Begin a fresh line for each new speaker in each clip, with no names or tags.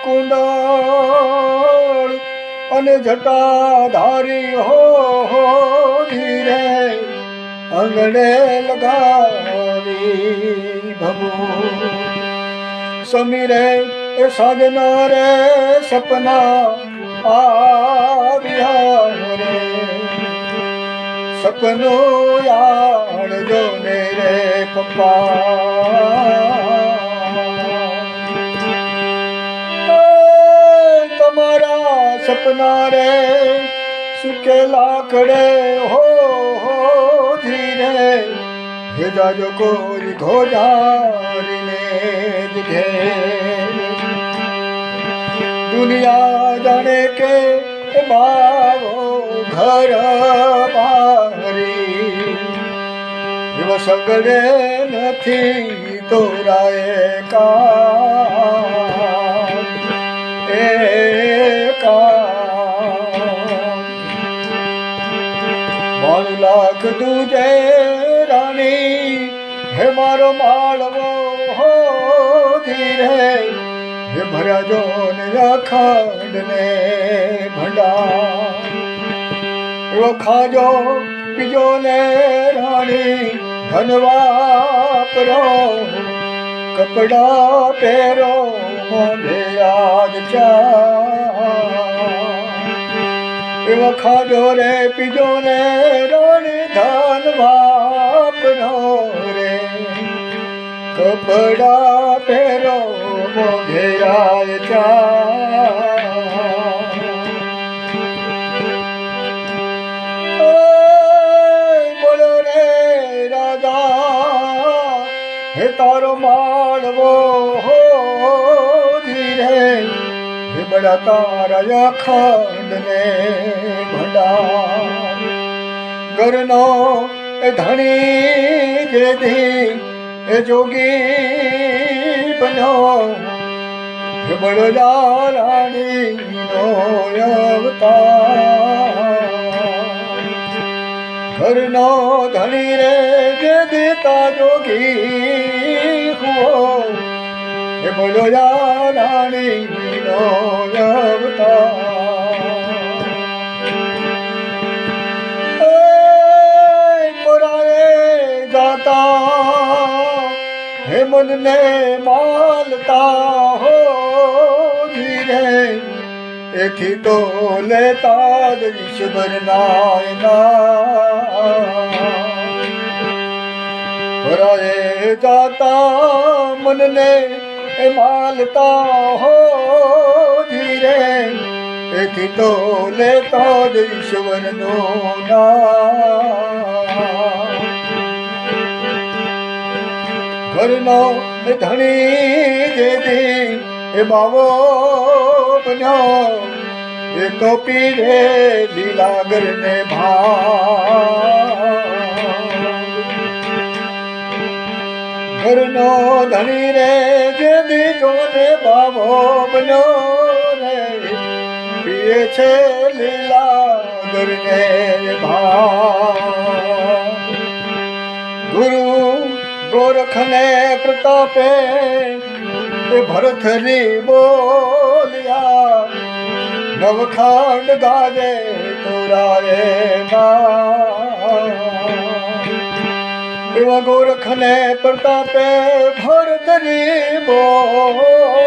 કુંડળ અને જટાધારી હો ધીરે આંગણે લગાવી ભમુ સમીરે એ સાધના રે સપના આવ્યા રે સપનો યાદ જોને રે પપ્પા તમારા સપના રે સુકે લાકડે હો ધીરે હે જાજો કોઈ ઘોડારીને દીધે દુનિયા જાણે કે બાવો ઘર બારી એવા સગડે નથી તોરાએ મારું લાખ દૂજે રાણી હે મારો માળવો હો ધીરે હે ભર્યા જો ને અખંડ ને ભંડાર એવો ખાજો પીજો ને રાણી ધનવાપરો કપડા પહેરો મોઢે યાદ એવો ખાજો રે પીજો ને રાણી ધન વાપરો રે કપડા પહેરો મોઢે યાદ બોલો રે રાજા હે તારો માળવો હો ધીરે હે બડા તારા અખંડ ને ભંડાર ઘરનો એ ધણી જેથી એ જોગી બન્યો હે બળદા રાણીનો અવતાર ઘરનો ધણી રે જે દેતા જોગી હુઓ હે બળદા રાણીનો અવતાર મોરાએ જાતા હે મનને માલતા હો ધીરે એથી તો લેતા જ ઈશ્વર નાયના જાતા મનને એ માલતા હો ધીરે એથી તો લેતા જ ઈશ્વરનો નામ ઘરનો ધણી જેથી એ બાવો બન્યો એ તો પીરે લીલાગર ને ઘરનો ધણી રે જે દીજો ને બાવો બન્યો રે પીએ છે લીલાગર ને ગુરુ ગોરખને પ્રતાપે ભરતરી બોલ્યા નવખાંડ ગાજે તોરાએ એવા ગોરખને પ્રતાપે ભરતરી બોલ્યા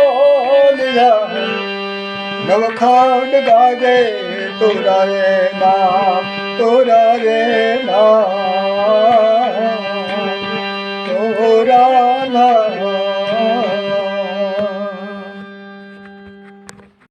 નવખાંડ ગાજે તોરાએ નામ